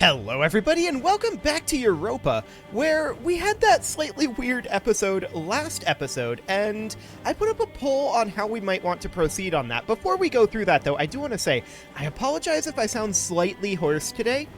Hello everybody and welcome back to Europa, where we had that slightly weird episode last episode, and I put up a poll on how we might want to proceed on that. Before we go through that though, I do want to say, I apologize if I sound slightly hoarse today.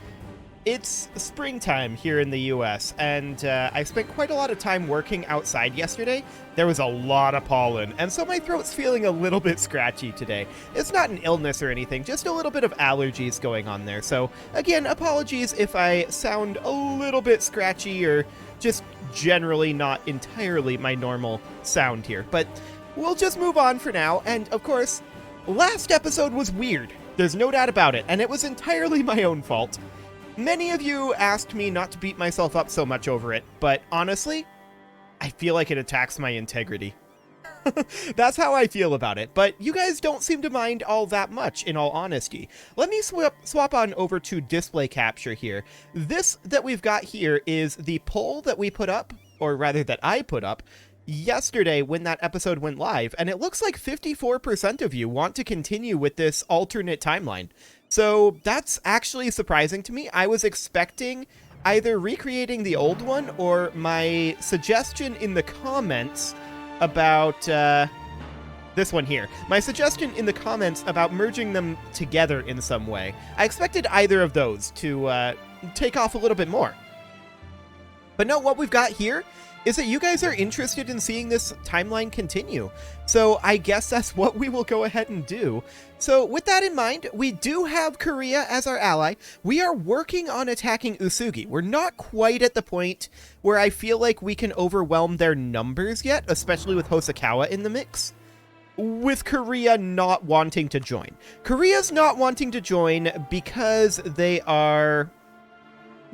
It's springtime here in the US, and I spent quite a lot of time working outside yesterday. There was a lot of pollen, and so my throat's feeling a little bit scratchy today. It's not an illness or anything, just a little bit of allergies going on there. So, again, apologies if I sound a little bit scratchy or just generally not entirely my normal sound here. But we'll just move on for now, and of course, last episode was weird. There's no doubt about it, and it was entirely my own fault. Many of you asked me not to beat myself up so much over it, but honestly, I feel like it attacks my integrity. That's how I feel about it, but you guys don't seem to mind all that much, in all honesty. Let me swap on over to display capture here. This that we've got here is the poll that we put up, or rather that I put up, yesterday when that episode went live, and it looks like 54% of you want to continue with this alternate timeline. So that's actually surprising to me. I was expecting either recreating the old one or my suggestion in the comments about this one here. My suggestion in the comments about merging them together in some way. I expected either of those to take off a little bit more. But no, what we've got here is that you guys are interested in seeing this timeline continue. So I guess that's what we will go ahead and do. So with that in mind, we do have Korea as our ally. We are working on attacking Usugi. We're not quite at the point where I feel like we can overwhelm their numbers yet, especially with Hosukawa in the mix, with Korea not wanting to join. Korea's not wanting to join because they are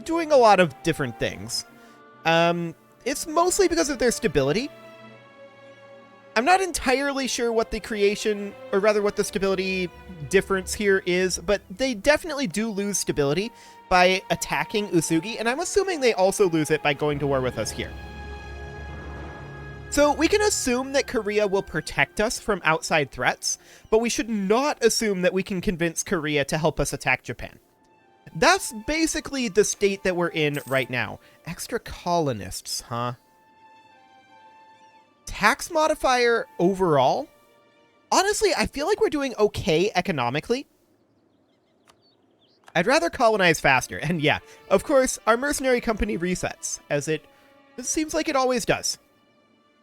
doing a lot of different things. It's mostly because of their stability. I'm not entirely sure what the creation, or rather what the stability difference here is, but they definitely do lose stability by attacking Usugi, and I'm assuming they also lose it by going to war with us here. So we can assume that Korea will protect us from outside threats, but we should not assume that we can convince Korea to help us attack Japan. That's basically the state that we're in right now. Extra colonists, huh? Tax modifier overall? Honestly, I feel like we're doing okay economically. I'd rather colonize faster. And yeah, of course, our mercenary company resets, as it seems like it always does.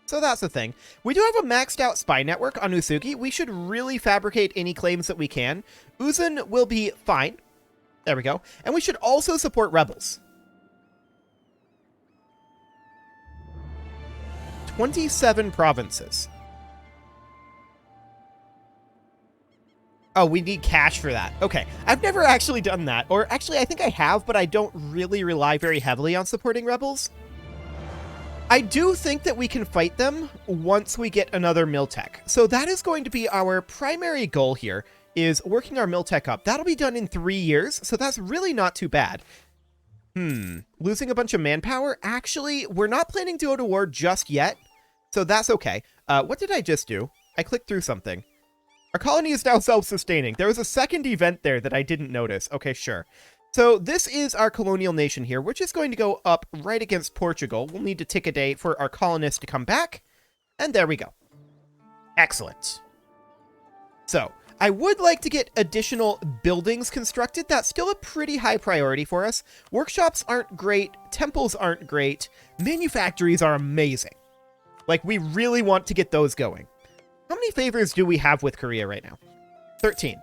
So that's the thing. We do have a maxed out spy network on Usugi. We should really fabricate any claims that we can. Uzun will be fine. There we go. And we should also support rebels. 27 provinces. Oh, we need cash for that. Okay. I've never actually done that. Or actually, I think I have, but I don't really rely very heavily on supporting rebels. I do think that we can fight them once we get another Miltech. So that is going to be our primary goal here, is working our Miltech up. That'll be done in 3 years, so that's really not too bad. Losing a bunch of manpower? Actually, we're not planning to go to war just yet, so that's okay. What did I just do? I clicked through something. Our colony is now self-sustaining. There was a second event there that I didn't notice. Okay, sure. So this is our colonial nation here. We're just going to go up right against Portugal. We'll need to tick a day for our colonists to come back, and there we go. Excellent. So I would like to get additional buildings constructed. That's still a pretty high priority for us. Workshops aren't great. Temples aren't great. Manufactories are amazing. Like, we really want to get those going. How many favors do we have with Korea right now? 13.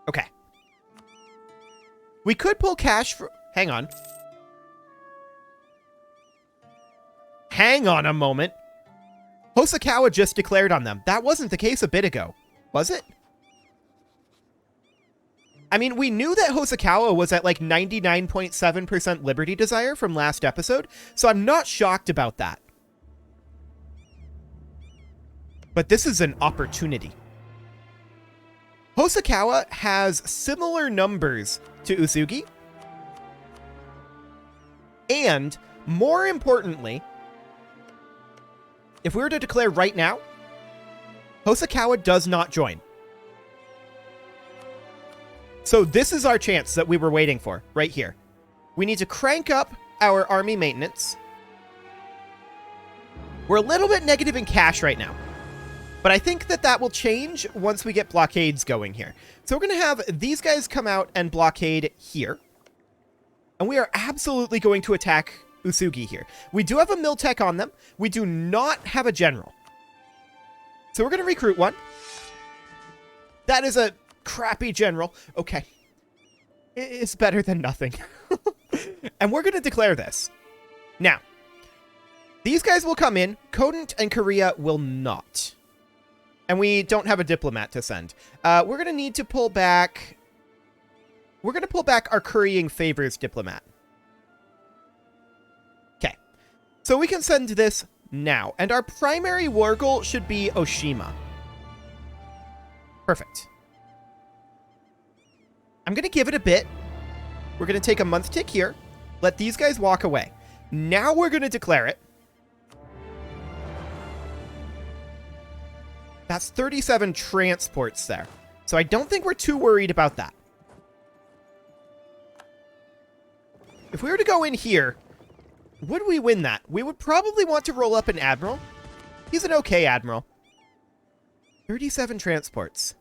Okay. We could pull cash for... Hang on. Hang on a moment. Hosukawa just declared on them. That wasn't the case a bit ago, was it? I mean, we knew that Hosukawa was at like 99.7% liberty desire from last episode, so I'm not shocked about that. But this is an opportunity. Hosukawa has similar numbers to Usugi, and more importantly, if we were to declare right now, Hosukawa does not join. So this is our chance that we were waiting for, right here. We need to crank up our army maintenance. We're a little bit negative in cash right now, but I think that that will change once we get blockades going here. So we're going to have these guys come out and blockade here. And we are absolutely going to attack Usugi here. We do have a mill tech on them. We do not have a general. So we're going to recruit one. That is a crappy general. Okay. It's better than nothing. And we're going to declare this. Now, these guys will come in. Kodent and Korea will not. And we don't have a diplomat to send. We're going to need to pull back... We're going to pull back our currying favors diplomat. Okay. So we can send this now. And our primary war goal should be Oshima. Perfect. I'm going to give it a bit. We're going to take a month tick here. Let these guys walk away. Now we're going to declare it. That's 37 transports there. So I don't think we're too worried about that. If we were to go in here, would we win that? We would probably want to roll up an admiral. He's an okay admiral. 37 transports.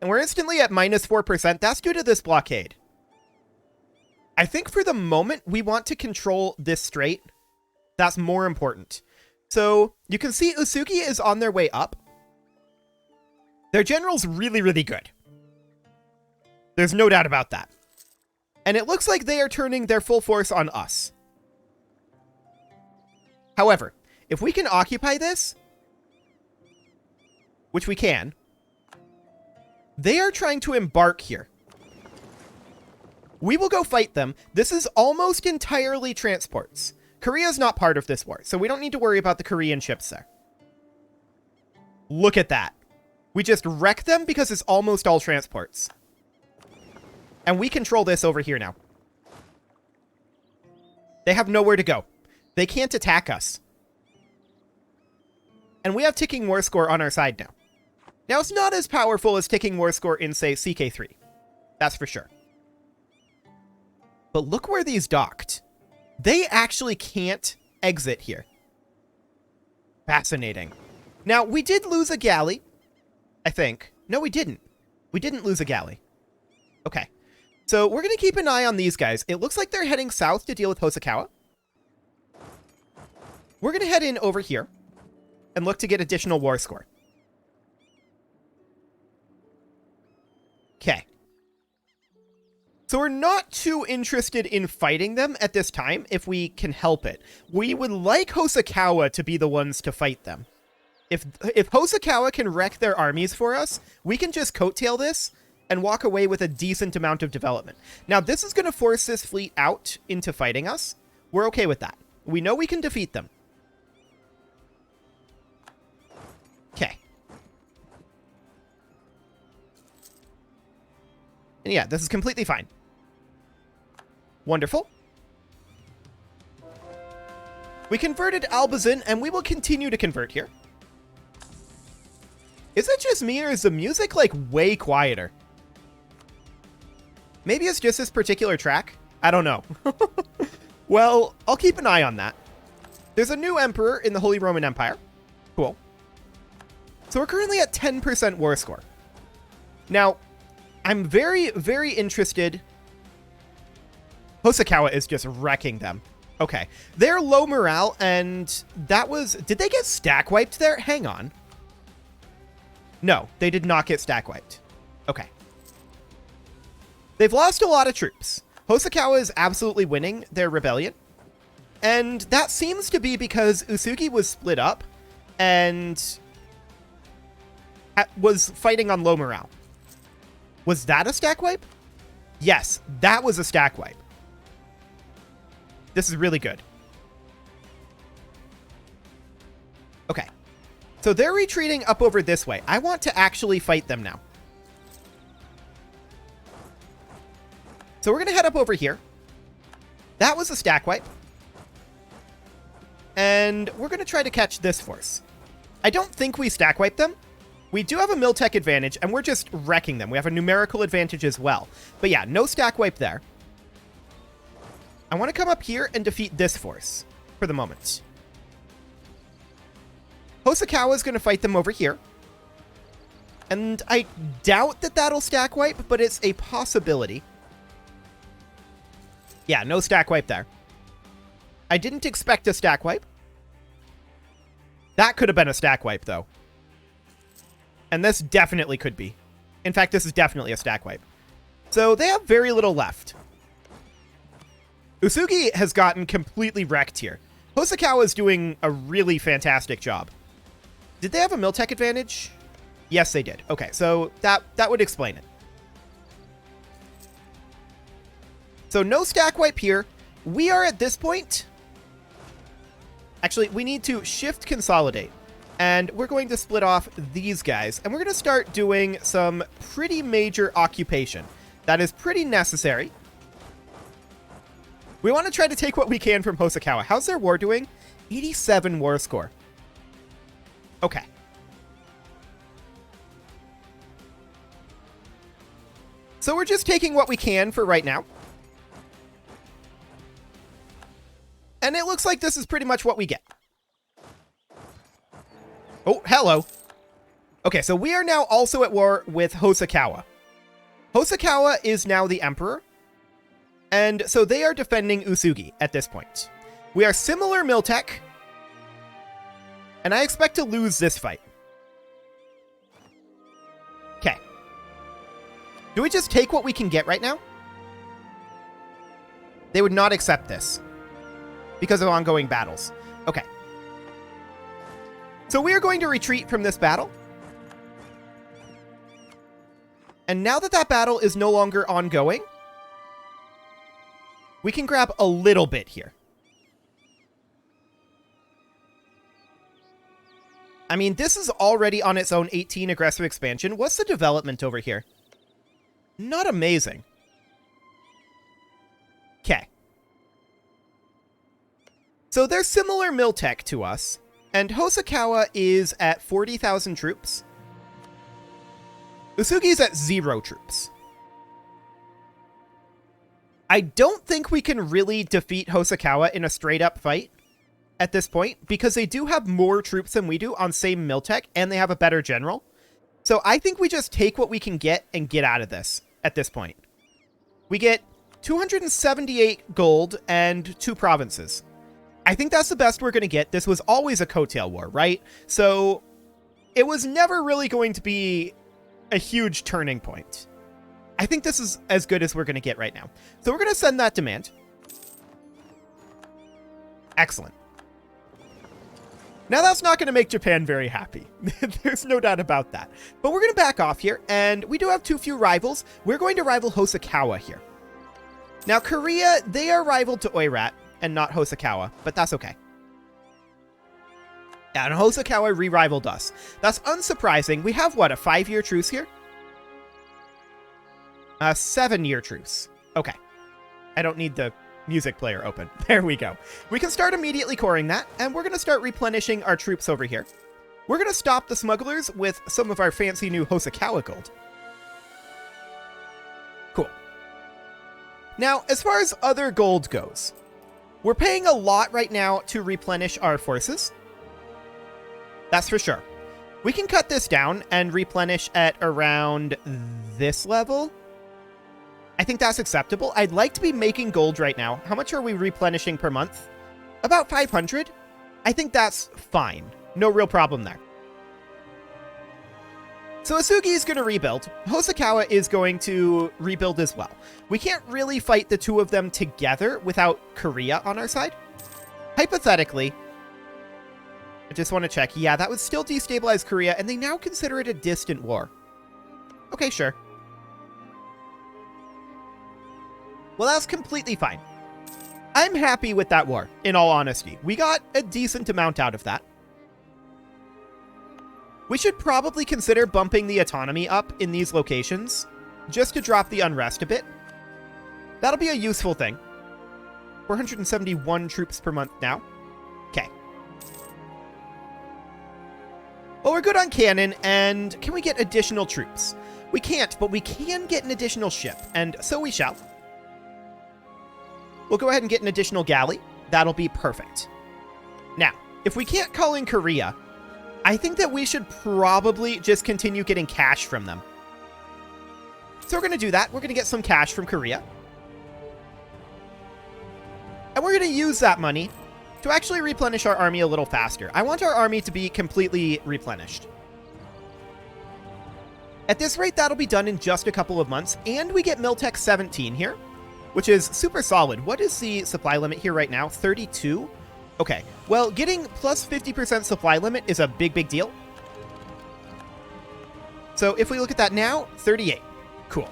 And we're instantly at minus 4%. That's due to this blockade. I think for the moment, we want to control this strait. That's more important. So you can see Usugi is on their way up. Their general's really, really good. There's no doubt about that. And it looks like they are turning their full force on us. However, if we can occupy this, which we can, they are trying to embark here. We will go fight them. This is almost entirely transports. Korea is not part of this war, so we don't need to worry about the Korean ships there. Look at that. We just wreck them because it's almost all transports. And we control this over here now. They have nowhere to go. They can't attack us. And we have ticking war score on our side now. Now, it's not as powerful as ticking war score in, say, CK3. That's for sure. But look where these docked. They actually can't exit here. Fascinating. Now, we did lose a galley, I think. No, we didn't. We didn't lose a galley. Okay. So we're going to keep an eye on these guys. It looks like they're heading south to deal with Hosukawa. We're going to head in over here and look to get additional war score. Okay. So we're not too interested in fighting them at this time if we can help it. We would like Hosukawa to be the ones to fight them. If Hosukawa can wreck their armies for us, we can just coattail this and walk away with a decent amount of development. Now, this is going to force this fleet out into fighting us. We're okay with that. We know we can defeat them. Okay. And yeah, this is completely fine. Wonderful. We converted Albazin, and we will continue to convert here. Is it just me, or is the music, like, way quieter? Maybe it's just this particular track? I don't know. Well, I'll keep an eye on that. There's a new emperor in the Holy Roman Empire. Cool. So we're currently at 10% war score. Now, I'm very, very interested. Hosukawa is just wrecking them. Okay. They're low morale, and that was... Did they get stack wiped there? Hang on. No, they did not get stack wiped. Okay. They've lost a lot of troops. Hosukawa is absolutely winning their rebellion. And that seems to be because Usugi was split up and was fighting on low morale. Was that a stack wipe? Yes, that was a stack wipe. This is really good. Okay. So they're retreating up over this way. I want to actually fight them now. So we're going to head up over here. That was a stack wipe. And we're going to try to catch this force. I don't think we stack wipe them. We do have a Miltech advantage, and we're just wrecking them. We have a numerical advantage as well. But yeah, no stack wipe there. I want to come up here and defeat this force for the moment. Hosukawa is going to fight them over here. And I doubt that that'll stack wipe, but it's a possibility. Yeah, no stack wipe there. I didn't expect a stack wipe. That could have been a stack wipe, though. And this definitely could be. In fact, this is definitely a stack wipe. So they have very little left. Usugi has gotten completely wrecked here. Hosukawa is doing a really fantastic job. Did they have a Miltech advantage? Yes, they did. Okay, so that would explain it. So no stack wipe here. We are at this point... Actually, we need to shift consolidate. And we're going to split off these guys. And we're going to start doing some pretty major occupation. That is pretty necessary. We want to try to take what we can from Hosukawa. How's their war doing? 87 war score. Okay. So we're just taking what we can for right now. And it looks like this is pretty much what we get. Oh, hello. Okay, so we are now also at war with Hosukawa. Hosukawa is now the emperor. And so they are defending Usugi at this point. We are similar Miltech. And I expect to lose this fight. Okay. Do we just take what we can get right now? They would not accept this. Because of ongoing battles. Okay. So we are going to retreat from this battle. And now that that battle is no longer ongoing, we can grab a little bit here. I mean, this is already on its own 18 aggressive expansion. What's the development over here? Not amazing. Okay. So they're similar Miltech to us, and Hosukawa is at 40,000 troops. Usugi's at 0 troops. I don't think we can really defeat Hosukawa in a straight-up fight at this point, because they do have more troops than we do on same Miltech, and they have a better general. So I think we just take what we can get and get out of this at this point. We get 278 gold and 2 provinces. I think that's the best we're going to get. This was always a coattail war, right? So it was never really going to be a huge turning point. I think this is as good as we're going to get right now. So we're going to send that demand. Excellent. Now that's not going to make Japan very happy. There's no doubt about that. But we're going to back off here, and we do have too few rivals. We're going to rival Hosukawa here. Now Korea, they are rivaled to Oirat, and not Hosukawa, but that's okay. Yeah, and Hosukawa re-rivaled us. That's unsurprising. We have, what, a 5-year truce here? A 7-year truce. Okay. I don't need the music player open. There we go. We can start immediately coring that, and we're going to start replenishing our troops over here. We're going to stop the smugglers with some of our fancy new Hosukawa gold. Cool. Now, as far as other gold goes, we're paying a lot right now to replenish our forces. That's for sure. We can cut this down and replenish at around this level. I think that's acceptable. I'd like to be making gold right now. How much are we replenishing per month? About 500. I think that's fine. No real problem there. So Usugi is going to rebuild. Hosukawa is going to rebuild as well. We can't really fight the two of them together without Korea on our side. Hypothetically, I just want to check. Yeah, that would still destabilize Korea, and they now consider it a distant war. Okay, sure. Well, that's completely fine. I'm happy with that war, in all honesty. We got a decent amount out of that. We should probably consider bumping the autonomy up in these locations, just to drop the unrest a bit. That'll be a useful thing. 471 troops per month now. Okay. Well, we're good on cannon, and can we get additional troops? We can't, but we can get an additional ship, and so we shall. We'll go ahead and get an additional galley. That'll be perfect. Now, if we can't call in Korea, I think that we should probably just continue getting cash from them. So we're going to do that. We're going to get some cash from Korea. And we're going to use that money to actually replenish our army a little faster. I want our army to be completely replenished. At this rate, that'll be done in just a couple of months, and we get Miltech 17 here, which is super solid. What is the supply limit here right now? 32? Okay, well, getting plus 50% supply limit is a big, big deal. So if we look at that now, 38. Cool.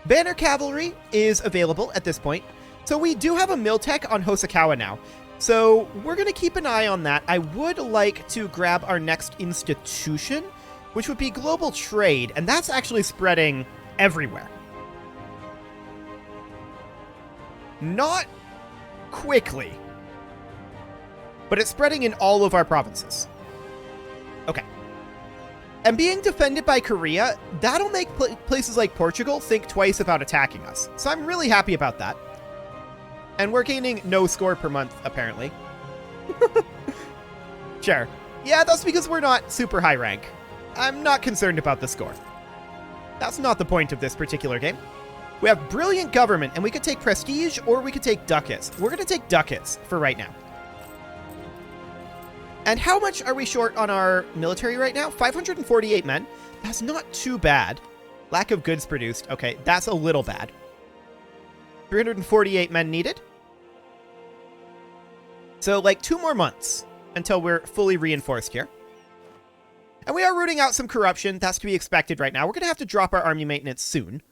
Banner Cavalry is available at this point. So we do have a Miltech on Hosukawa now. So we're going to keep an eye on that. I would like to grab our next institution, which would be global trade, and that's actually spreading everywhere. Not quickly, but it's spreading in all of our provinces. Okay. And being defended by Korea, that'll make places like Portugal think twice about attacking us. So I'm really happy about that. And we're gaining no score per month, apparently. Sure. Yeah, that's because we're not super high rank. I'm not concerned about the score. That's not the point of this particular game. We have brilliant government, and we could take prestige, or we could take ducats. We're going to take ducats for right now. And how much are we short on our military right now? 548 men. That's not too bad. Lack of goods produced. Okay, that's a little bad. 348 men needed. So, like, 2 more months until we're fully reinforced here. And we are rooting out some corruption. That's to be expected right now. We're going to have to drop our army maintenance soon.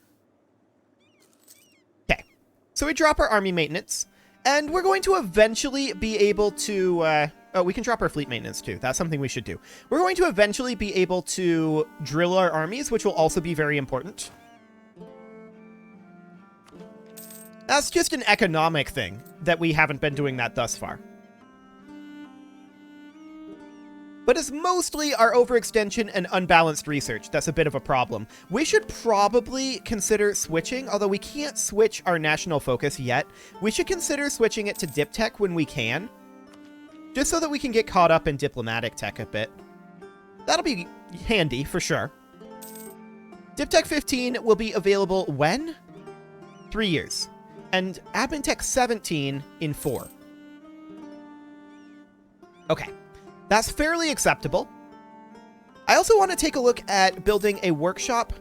Okay. So we drop our army maintenance. And we're going to eventually be able to... oh, we can drop our fleet maintenance too. That's something we should do. We're going to eventually be able to drill our armies, which will also be very important. That's just an economic thing that we haven't been doing that thus far. But it's mostly our overextension and unbalanced research that's a bit of a problem. We should probably consider switching, although we can't switch our national focus yet. We should consider switching it to Dip Tech when we can, just so that we can get caught up in diplomatic tech a bit. That'll be handy, for sure. Dip Tech 15 will be available when? 3 years. And Admin Tech 17 in 4. Okay. That's fairly acceptable. I also want to take a look at building a workshop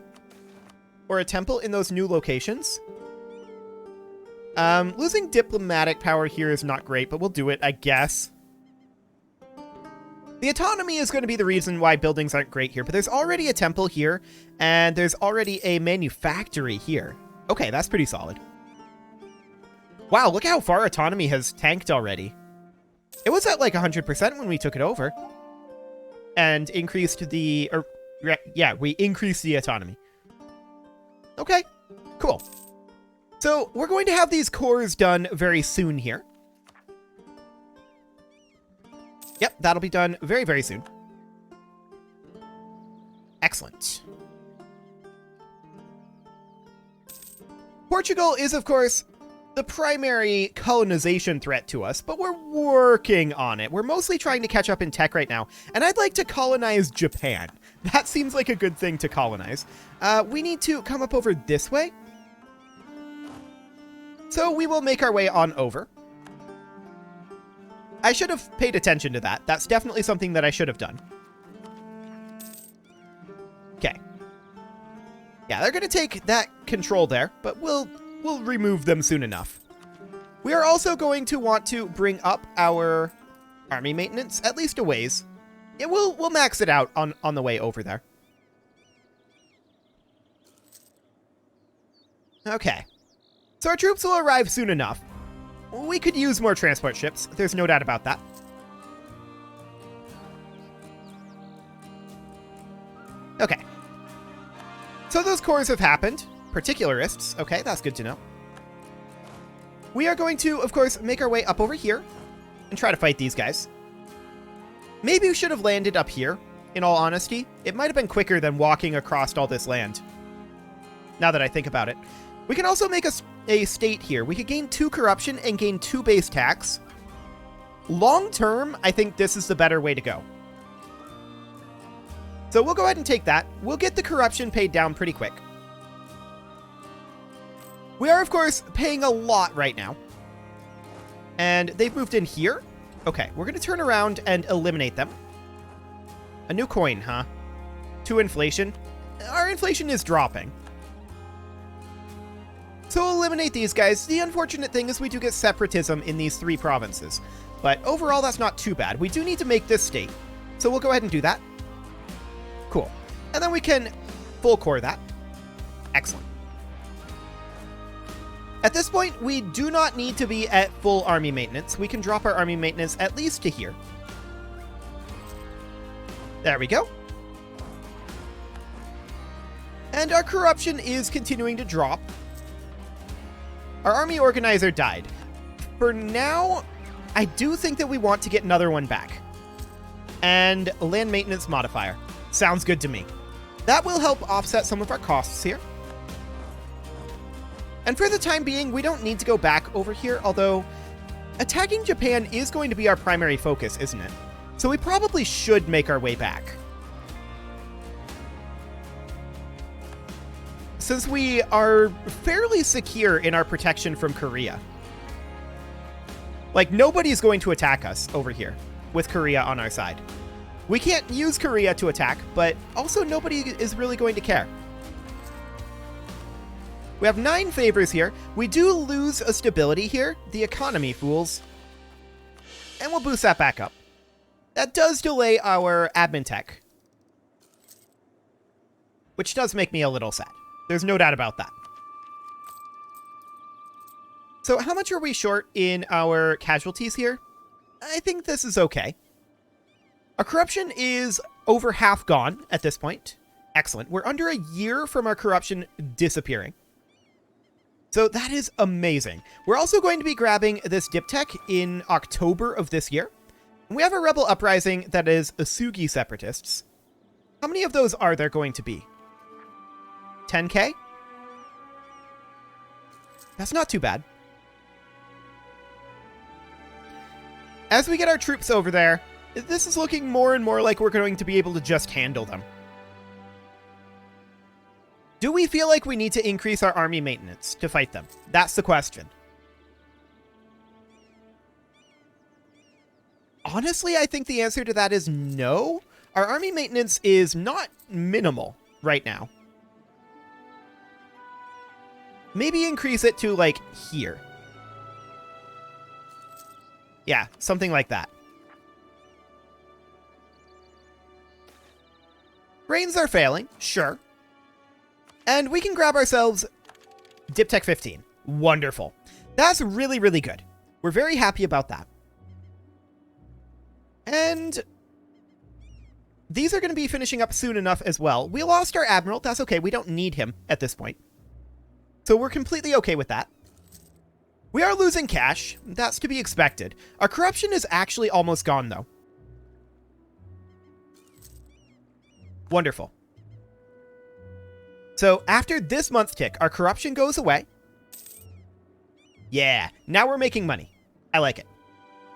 or a temple in those new locations. Losing diplomatic power here is not great, but we'll do it, I guess. The autonomy is going to be the reason why buildings aren't great here, but there's already a temple here, and there's already a manufactory here. Okay, that's pretty solid. Wow, look how far autonomy has tanked already. It was at like 100% when we took it over. And increased the... yeah, we increased the autonomy. Okay, cool. So, we're going to have these cores done very soon here. Yep, that'll be done very, very soon. Excellent. Portugal is, of course, the primary colonization threat to us, but we're working on it. We're mostly trying to catch up in tech right now, and I'd like to colonize Japan. That seems like a good thing to colonize. We need to come up over this way. So we will make our way on over. I should have paid attention to that. That's definitely something that I should have done. Okay. Yeah, they're going to take that control there, but we'll remove them soon enough. We are also going to want to bring up our army maintenance, at least a ways. Yeah, we'll max it out on the way over there. Okay. So our troops will arrive soon enough. We could use more transport ships. There's no doubt about that. Okay. So those cores have happened. Particularists. Okay, that's good to know. We are going to, of course, make our way up over here and try to fight these guys. Maybe we should have landed up here. in all honesty. It might have been quicker than walking across all this land, now that I think about it. We can also make a state here. We could gain 2 corruption and gain 2 base tax. Long term, I think this is the better way to go. So we'll go ahead and take that. We'll get the corruption paid down pretty quick. We are, of course, paying a lot right now. And they've moved in here. Okay, we're going to turn around and eliminate them. A new coin, huh? 2 inflation. Our inflation is dropping. So we'll eliminate these guys. The unfortunate thing is we do get separatism in these 3 provinces. But overall, that's not too bad. We do need to make this state. So we'll go ahead and do that. Cool. And then we can full core that. Excellent. At this point, we do not need to be at full army maintenance. We can drop our army maintenance at least to here. There we go. And our corruption is continuing to drop. Our army organizer died. For now, I do think that we want to get another one back. And land maintenance modifier. Sounds good to me. That will help offset some of our costs here. And for the time being, we don't need to go back over here, although attacking Japan is going to be our primary focus, isn't it? So we probably should make our way back. Since we are fairly secure in our protection from Korea. Like, nobody's going to attack us over here with Korea on our side. We can't use Korea to attack, but also nobody is really going to care. We have 9 favors here. We do lose a stability here. The economy, fools. And we'll boost that back up. That does delay our admin tech. Which does make me a little sad. There's no doubt about that. So how much are we short in our casualties here? I think this is okay. Our corruption is over half gone at this point. Excellent. We're under a year from our corruption disappearing. So that is amazing. We're also going to be grabbing this diptech in October of this year. We have a rebel uprising that is Asugi separatists. How many of those are there going to be? 10k? That's not too bad. As we get our troops over there, this is looking more and more like we're going to be able to just handle them. Do we feel like we need to increase our army maintenance to fight them? That's the question. Honestly, I think the answer to that is no. Our army maintenance is not minimal right now. Maybe increase it to, like, here. Yeah, something like that. Brains are failing, sure. And we can grab ourselves Diptech 15. Wonderful. That's really, really good. We're very happy about that. And these are going to be finishing up soon enough as well. We lost our admiral. That's okay. We don't need him at this point. So we're completely okay with that. We are losing cash. That's to be expected. Our corruption is actually almost gone, though. Wonderful. So after this month's tick, our corruption goes away. Yeah, now we're making money. I like it.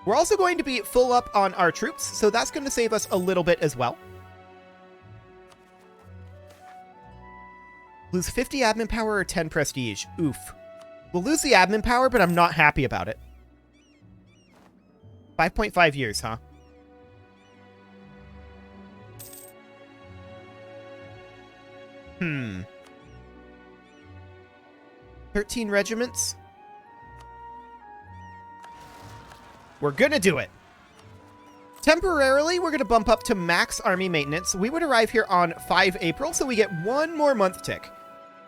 We're also going to be full up on our troops, so that's going to save us a little bit as well. Lose 50 admin power or 10 prestige. Oof. We'll lose the admin power, but I'm not happy about it. 5.5 years, huh? Hmm. 13 regiments? We're gonna do it. Temporarily, we're gonna bump up to max army maintenance. We would arrive here on 5 April, so we get 1 more month tick.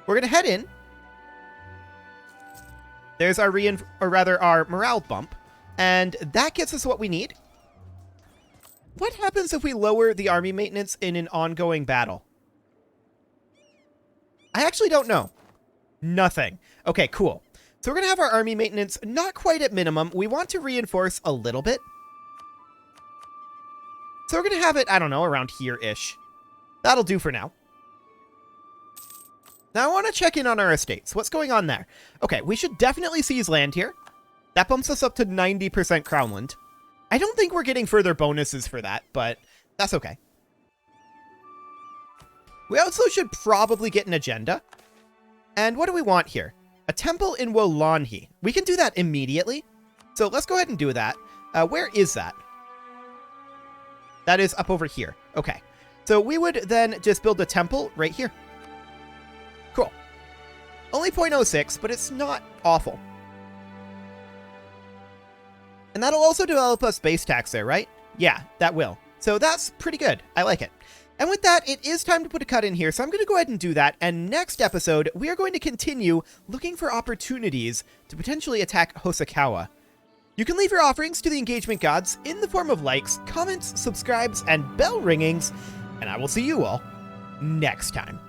We're gonna head in. There's our our morale bump, and that gets us what we need. What happens if we lower the army maintenance in an ongoing battle? I actually don't know. Nothing. Okay, cool. So we're going to have our army maintenance not quite at minimum. We want to reinforce a little bit. So we're going to have it, I don't know, around here-ish. That'll do for now. Now I want to check in on our estates. What's going on there? Okay, we should definitely seize land here. That bumps us up to 90% crownland. I don't think we're getting further bonuses for that, but that's okay. We also should probably get an agenda. And what do we want here? A temple in Wolanhi. We can do that immediately. So let's go ahead and do that. Where is that? That is up over here. Okay. So we would then just build a temple right here. Cool. Only 0.06, but it's not awful. And that'll also develop a space tax there, right? Yeah, that will. So that's pretty good. I like it. And with that, it is time to put a cut in here, so I'm going to go ahead and do that, and next episode, we are going to continue looking for opportunities to potentially attack Hosukawa. You can leave your offerings to the engagement gods in the form of likes, comments, subscribes, and bell ringings, and I will see you all next time.